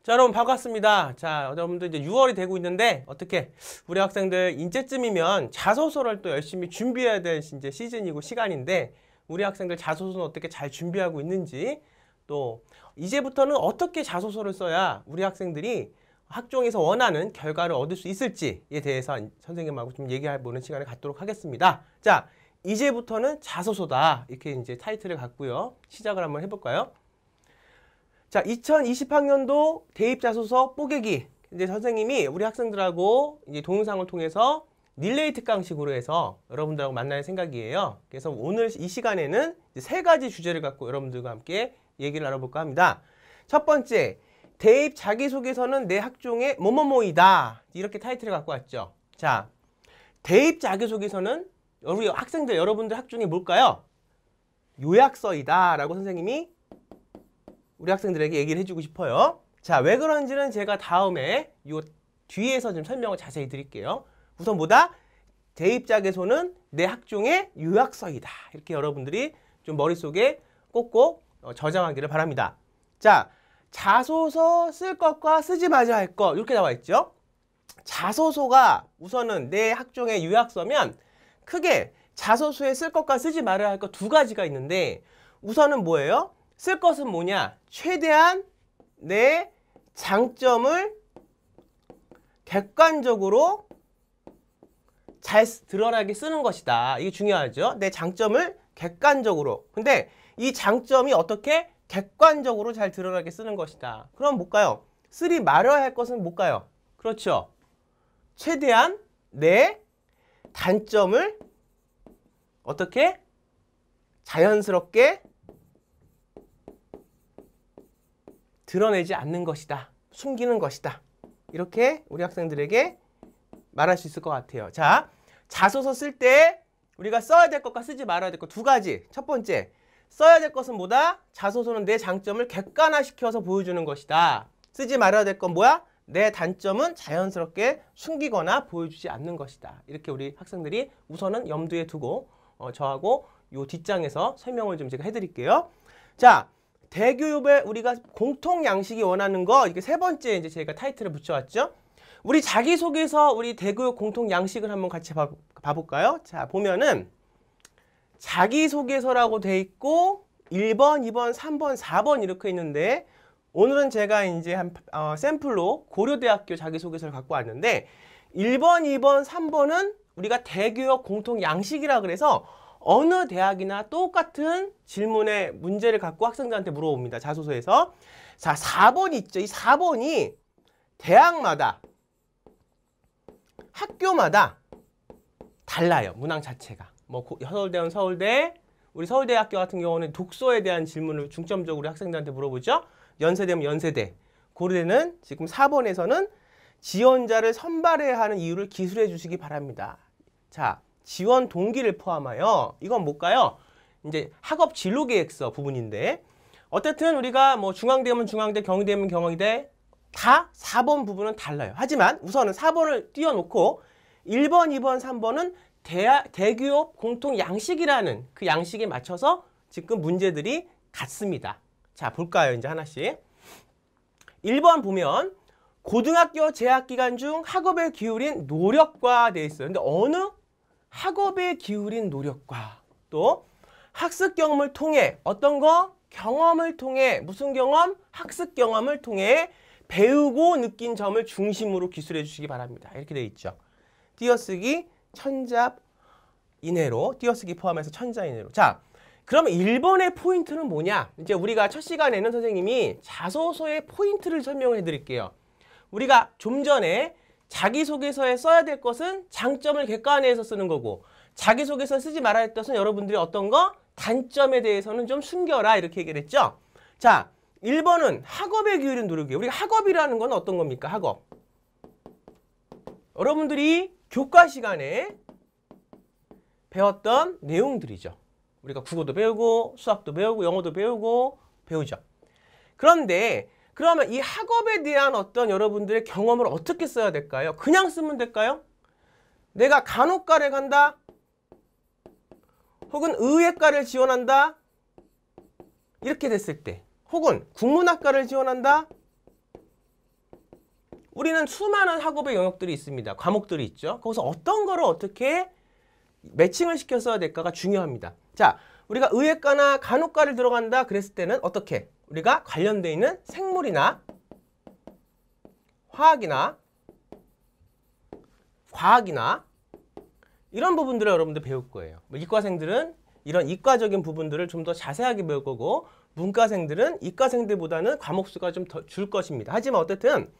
자, 여러분 반갑습니다. 자, 여러분들 이제 6월이 되고 있는데 어떻게 우리 학생들 이제쯤이면 자소서를 또 열심히 준비해야 될 이제 시즌이고 시간인데 우리 학생들 자소서는 어떻게 잘 준비하고 있는지 또 이제부터는 어떻게 자소서를 써야 우리 학생들이 학종에서 원하는 결과를 얻을 수 있을지에 대해서 선생님하고 좀 얘기해보는 시간을 갖도록 하겠습니다. 자, 이제부터는 자소서다 이렇게 이제 타이틀을 갖고요. 시작을 한번 해볼까요? 자, 2020학년도 대입자소서 뽀개기. 이제 선생님이 우리 학생들하고 이제 동영상을 통해서 릴레이 특강식으로 해서 여러분들하고 만날 생각이에요. 그래서 오늘 이 시간에는 세 가지 주제를 갖고 여러분들과 함께 얘기를 나눠볼까 합니다. 첫 번째, 대입 자기소개서는 내 학종의 뭐뭐뭐이다. 이렇게 타이틀을 갖고 왔죠. 자, 대입 자기소개서는 우리 학생들, 여러분들 학종이 뭘까요? 요약서이다. 라고 선생님이 우리 학생들에게 얘기를 해주고 싶어요. 자, 왜 그런지는 제가 다음에 요 뒤에서 좀 설명을 자세히 드릴게요. 우선 뭐다? 대입자소개서는 내 학종의 요약서이다. 이렇게 여러분들이 좀 머릿속에 꼭꼭 저장하기를 바랍니다. 자, 자소서 쓸 것과 쓰지 말아야 할 것 이렇게 나와 있죠. 자소서가 우선은 내 학종의 요약서면 크게 자소서에 쓸 것과 쓰지 말아야 할 것 두 가지가 있는데 우선은 뭐예요? 쓸 것은 뭐냐? 최대한 내 장점을 객관적으로 잘 드러나게 쓰는 것이다. 이게 중요하죠. 내 장점을 객관적으로. 근데 이 장점이 어떻게 객관적으로 잘 드러나게 쓰는 것이다. 그럼 뭘까요? 쓰지 말아야 할 것은 뭘까요? 그렇죠. 최대한 내 단점을 어떻게 자연스럽게 드러내지 않는 것이다. 숨기는 것이다. 이렇게 우리 학생들에게 말할 수 있을 것 같아요. 자, 자소서 쓸 때 우리가 써야 될 것과 쓰지 말아야 될 것 두 가지. 첫 번째, 써야 될 것은 뭐다? 자소서는 내 장점을 객관화시켜서 보여주는 것이다. 쓰지 말아야 될 건 뭐야? 내 단점은 자연스럽게 숨기거나 보여주지 않는 것이다. 이렇게 우리 학생들이 우선은 염두에 두고 저하고 요 뒷장에서 설명을 좀 제가 해드릴게요. 자, 대교육에 우리가 공통 양식이 원하는 거 이게 세 번째 이제 제가 타이틀을 붙여왔죠. 우리 자기소개서 우리 대교육 공통 양식을 한번 같이 봐볼까요? 자, 보면은 자기소개서라고 돼 있고 1번, 2번, 3번, 4번 이렇게 있는데 오늘은 제가 이제 한 샘플로 고려대학교 자기소개서를 갖고 왔는데 1번, 2번, 3번은 우리가 대교육 공통 양식이라 그래서 어느 대학이나 똑같은 질문의 문제를 갖고 학생들한테 물어봅니다. 자소서에서. 자, 4번 있죠. 이 4번이 대학마다 학교마다 달라요. 문항 자체가. 뭐 서울대는 서울대, 우리 서울대학교 같은 경우는 독서에 대한 질문을 중점적으로 학생들한테 물어보죠. 연세대면 연세대. 고려대는 지금 4번에서는 지원자를 선발해야 하는 이유를 기술해 주시기 바랍니다. 자, 지원 동기를 포함하여 이건 뭘까요? 이제 학업 진로 계획서 부분인데 어쨌든 우리가 뭐 중앙대면 중앙대, 경희대면 경희대 다 4번 부분은 달라요. 하지만 우선은 4번을 띄워놓고 1번, 2번, 3번은 대교육 공통 양식이라는 그 양식에 맞춰서 지금 문제들이 같습니다. 자, 볼까요? 이제 하나씩. 1번 보면 고등학교 재학기간 중 학업에 기울인 노력과 되어 있어요. 근데 어느 학업에 기울인 노력과 또 학습 경험을 통해 어떤 거? 경험을 통해 무슨 경험? 학습 경험을 통해 배우고 느낀 점을 중심으로 기술해 주시기 바랍니다. 이렇게 되어 있죠. 띄어쓰기 천자 이내로 띄어쓰기 포함해서 천자 이내로. 자, 그러면 1번의 포인트는 뭐냐? 이제 우리가 첫 시간에는 선생님이 자소서의 포인트를 설명해 드릴게요. 우리가 좀 전에 자기소개서에 써야 될 것은 장점을 객관화해서 쓰는 거고 자기소개서 쓰지 말아야 할 것은 여러분들이 어떤 거? 단점에 대해서는 좀 숨겨라 이렇게 얘기를 했죠. 자, 1번은 학업에 기울인 노력이에요. 우리가 학업이라는 건 어떤 겁니까? 학업. 여러분들이 교과 시간에 배웠던 내용들이죠. 우리가 국어도 배우고 수학도 배우고 영어도 배우죠. 그런데 그러면 이 학업에 대한 어떤 여러분들의 경험을 어떻게 써야 될까요? 그냥 쓰면 될까요? 내가 간호과를 간다? 혹은 의예과를 지원한다? 이렇게 됐을 때 혹은 국문학과를 지원한다? 우리는 수많은 학업의 영역들이 있습니다. 과목들이 있죠. 거기서 어떤 거를 어떻게 매칭을 시켜서 될까가 중요합니다. 자, 우리가 의예과나 간호과를 들어간다 그랬을 때는 어떻게? 우리가 관련되어 있는 생물이나 화학이나 과학이나 이런 부분들을 여러분들 배울 거예요. 이과생들은 이런 이과적인 부분들을 좀 더 자세하게 배울 거고, 문과생들은 이과생들보다는 과목 수가 좀 더 줄 것입니다. 하지만 어쨌든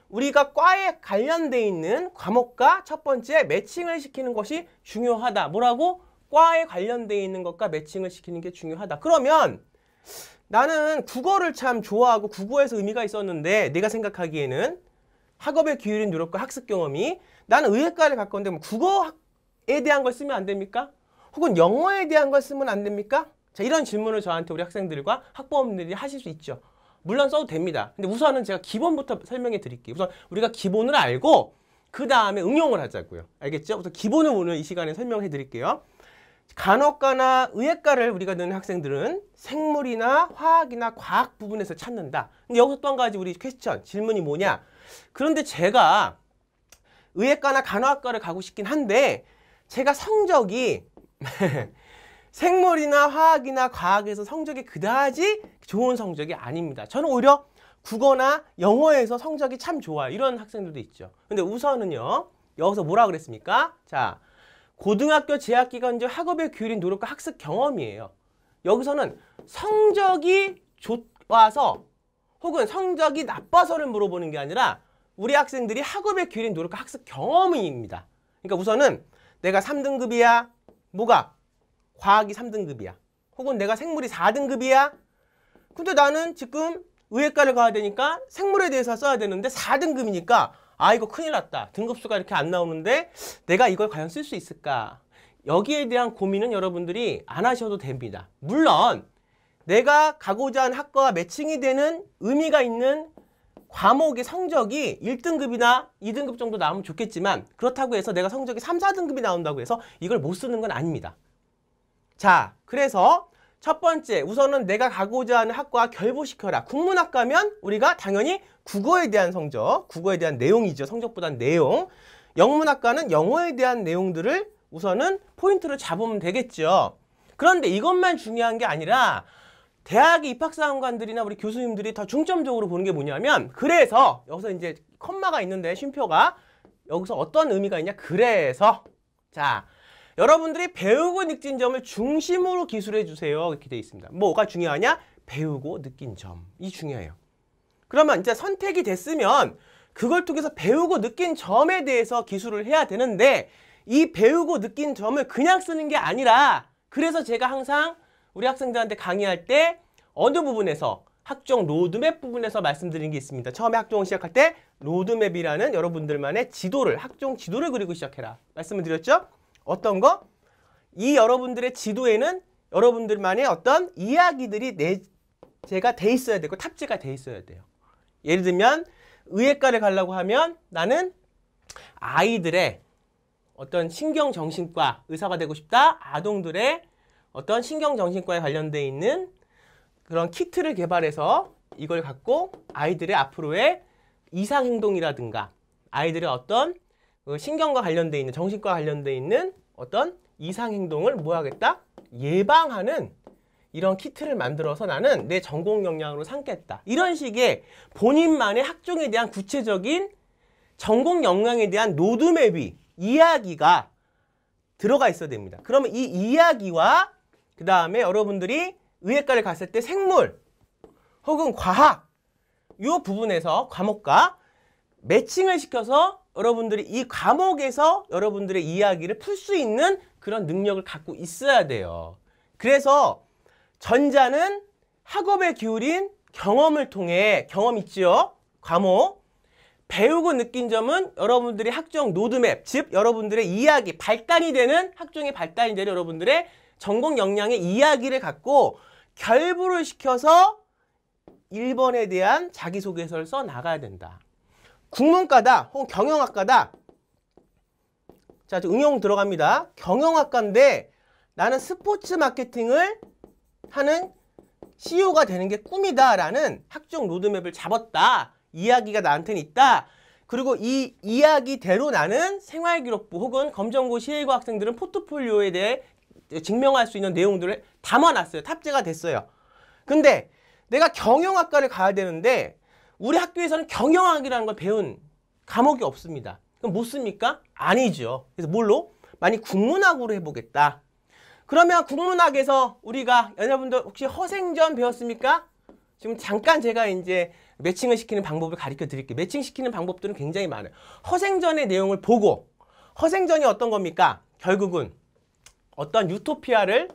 우리가 과에 관련되어 있는 과목과 첫 번째 매칭을 시키는 것이 중요하다. 뭐라고? 과에 관련되어 있는 것과 매칭을 시키는 게 중요하다. 그러면 나는 국어를 참 좋아하고 국어에서 의미가 있었는데, 내가 생각하기에는 학업에 기울인 노력과 학습 경험이, 나는 의예과를 갈 건데 뭐 국어에 대한 걸 쓰면 안 됩니까? 혹은 영어에 대한 걸 쓰면 안 됩니까? 자, 이런 질문을 저한테 우리 학생들과 학부모님들이 하실 수 있죠. 물론 써도 됩니다. 근데 우선은 제가 기본부터 설명해 드릴게요. 우선 우리가 기본을 알고 그 다음에 응용을 하자고요. 알겠죠? 우선 기본을 오늘 이 시간에 설명해 드릴게요. 간호과나 의예과를 우리가 넣는 학생들은 생물이나 화학이나 과학 부분에서 찾는다. 근데 여기서 또 한 가지 우리 퀘스천, 질문이 뭐냐? 그런데 제가 의예과나 간호학과를 가고 싶긴 한데 제가 성적이 생물이나 화학이나 과학에서 성적이 그다지 좋은 성적이 아닙니다. 저는 오히려 국어나 영어에서 성적이 참 좋아요. 이런 학생들도 있죠. 근데 우선은요, 여기서 뭐라 그랬습니까? 자, 고등학교 재학기간 중 학업에 기울인 노력과 학습 경험이에요. 여기서는 성적이 좋아서 혹은 성적이 나빠서를 물어보는 게 아니라 우리 학생들이 학업에 기울인 노력과 학습 경험입니다. 그러니까 우선은 내가 3등급이야. 뭐가? 과학이 3등급이야. 혹은 내가 생물이 4등급이야. 근데 나는 지금 의예과를 가야 되니까 생물에 대해서 써야 되는데 4등급이니까 아, 이거 큰일 났다. 등급수가 이렇게 안 나오는데 내가 이걸 과연 쓸 수 있을까? 여기에 대한 고민은 여러분들이 안 하셔도 됩니다. 물론 내가 가고자 하는 학과와 매칭이 되는 의미가 있는 과목의 성적이 1등급이나 2등급 정도 나오면 좋겠지만, 그렇다고 해서 내가 성적이 3, 4등급이 나온다고 해서 이걸 못 쓰는 건 아닙니다. 자, 그래서 첫 번째, 우선은 내가 가고자 하는 학과 결부시켜라. 국문학과면 우리가 당연히 국어에 대한 성적, 국어에 대한 내용이죠. 성적보다는 내용. 영문학과는 영어에 대한 내용들을 우선은 포인트를 잡으면 되겠죠. 그런데 이것만 중요한 게 아니라 대학의 입학사항관들이나 우리 교수님들이 더 중점적으로 보는 게 뭐냐면, 그래서 여기서 이제 컴마가 있는데 쉼표가 여기서 어떤 의미가 있냐? 그래서 자, 여러분들이 배우고 느낀 점을 중심으로 기술해 주세요. 이렇게 되어 있습니다. 뭐가 중요하냐? 배우고 느낀 점이 중요해요. 그러면 이제 선택이 됐으면 그걸 통해서 배우고 느낀 점에 대해서 기술을 해야 되는데, 이 배우고 느낀 점을 그냥 쓰는 게 아니라, 그래서 제가 항상 우리 학생들한테 강의할 때 어느 부분에서 학종 로드맵 부분에서 말씀드린 게 있습니다. 처음에 학종을 시작할 때 로드맵이라는 여러분들만의 지도를, 학종 지도를 그리고 시작해라 말씀을 드렸죠. 어떤 거? 이 여러분들의 지도에는 여러분들만의 어떤 이야기들이 제가 돼 있어야 되고 탑재가 돼 있어야 돼요. 예를 들면 의예과를 가려고 하면 나는 아이들의 어떤 신경정신과 의사가 되고 싶다. 아동들의 어떤 신경정신과에 관련돼 있는 그런 키트를 개발해서 이걸 갖고 아이들의 앞으로의 이상행동이라든가 아이들의 어떤 신경과 관련돼 있는, 정신과 관련돼 있는 어떤 이상행동을 뭐 하겠다? 예방하는 이런 키트를 만들어서 나는 내 전공 역량으로 삼겠다. 이런 식의 본인만의 학종에 대한 구체적인 전공 역량에 대한 로드맵이, 이야기가 들어가 있어야 됩니다. 그러면 이 이야기와 그 다음에 여러분들이 의예과를 갔을 때 생물 혹은 과학 이 부분에서 과목과 매칭을 시켜서 여러분들이 이 과목에서 여러분들의 이야기를 풀 수 있는 그런 능력을 갖고 있어야 돼요. 그래서 전자는 학업에 기울인 경험을 통해, 경험 있지요? 과목. 배우고 느낀 점은 여러분들이 학종 로드맵, 즉 여러분들의 이야기, 발단이 되는, 학종의 발단이 되는 여러분들의 전공 역량의 이야기를 갖고 결부를 시켜서 1번에 대한 자기소개서를 써 나가야 된다. 국문과다 혹은 경영학과다. 자, 응용 들어갑니다. 경영학과인데 나는 스포츠 마케팅을 하는 CEO가 되는 게 꿈이다 라는 학종 로드맵을 잡았다. 이야기가 나한테는 있다. 그리고 이 이야기대로 나는 생활기록부 혹은 검정고 시외고 학생들은 포트폴리오에 대해 증명할 수 있는 내용들을 담아놨어요. 탑재가 됐어요. 근데 내가 경영학과를 가야 되는데 우리 학교에서는 경영학이라는 걸 배운 과목이 없습니다. 그럼 못 씁니까? 아니죠. 그래서 뭘로? 많이 국문학으로 해보겠다. 그러면 국문학에서 우리가 여러분들 혹시 허생전 배웠습니까? 지금 잠깐 제가 이제 매칭을 시키는 방법을 가르쳐 드릴게요. 매칭시키는 방법들은 굉장히 많아요. 허생전의 내용을 보고 허생전이 어떤 겁니까? 결국은 어떤 유토피아를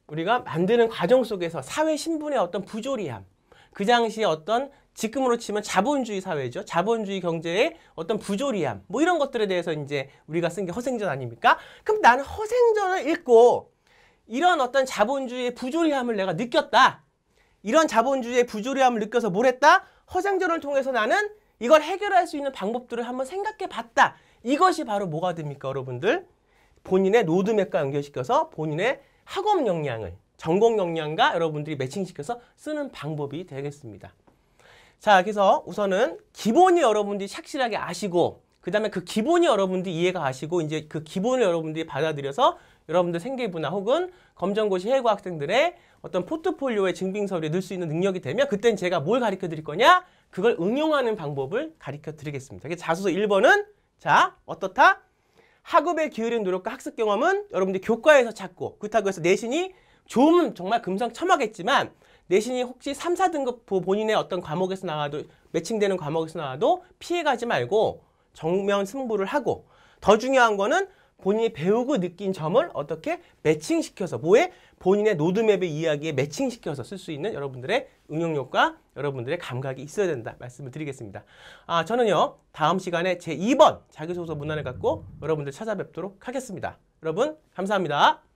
우리가 만드는 과정 속에서 사회 신분의 어떤 부조리함, 그 당시에 어떤 지금으로 치면 자본주의 사회죠. 자본주의 경제의 어떤 부조리함, 뭐 이런 것들에 대해서 이제 우리가 쓴 게 허생전 아닙니까? 그럼 나는 허생전을 읽고 이런 어떤 자본주의의 부조리함을 내가 느꼈다. 이런 자본주의의 부조리함을 느껴서 뭘 했다? 허생전을 통해서 나는 이걸 해결할 수 있는 방법들을 한번 생각해 봤다. 이것이 바로 뭐가 됩니까, 여러분들? 본인의 로드맵과 연결시켜서 본인의 학업 역량을, 전공 역량과 여러분들이 매칭시켜서 쓰는 방법이 되겠습니다. 자, 그래서 우선은 기본이 여러분들이 착실하게 아시고, 그 다음에 그 기본이 여러분들이 이해가 가시고, 이제 그 기본을 여러분들이 받아들여서 여러분들 생계부나 혹은 검정고 시외고 학생들의 어떤 포트폴리오에 증빙서류에 넣을 수 있는 능력이 되면 그땐 제가 뭘 가르쳐 드릴 거냐? 그걸 응용하는 방법을 가르쳐 드리겠습니다. 그래서 자소서 1번은 자, 어떻다? 학업에 기울인 노력과 학습 경험은 여러분들이 교과에서 찾고, 그렇다고 해서 내신이 좀 정말 금상첨화겠지만 내신이 혹시 3, 4등급 본인의 어떤 과목에서 나와도, 매칭되는 과목에서 나와도 피해가지 말고 정면 승부를 하고, 더 중요한 거는 본인이 배우고 느낀 점을 어떻게 매칭시켜서 뭐에? 본인의 로드맵의 이야기에 매칭시켜서 쓸 수 있는 여러분들의 응용력과 여러분들의 감각이 있어야 된다 말씀을 드리겠습니다. 저는요 다음 시간에 제 2번 자기소개서 문안을 갖고 여러분들 찾아뵙도록 하겠습니다. 여러분 감사합니다.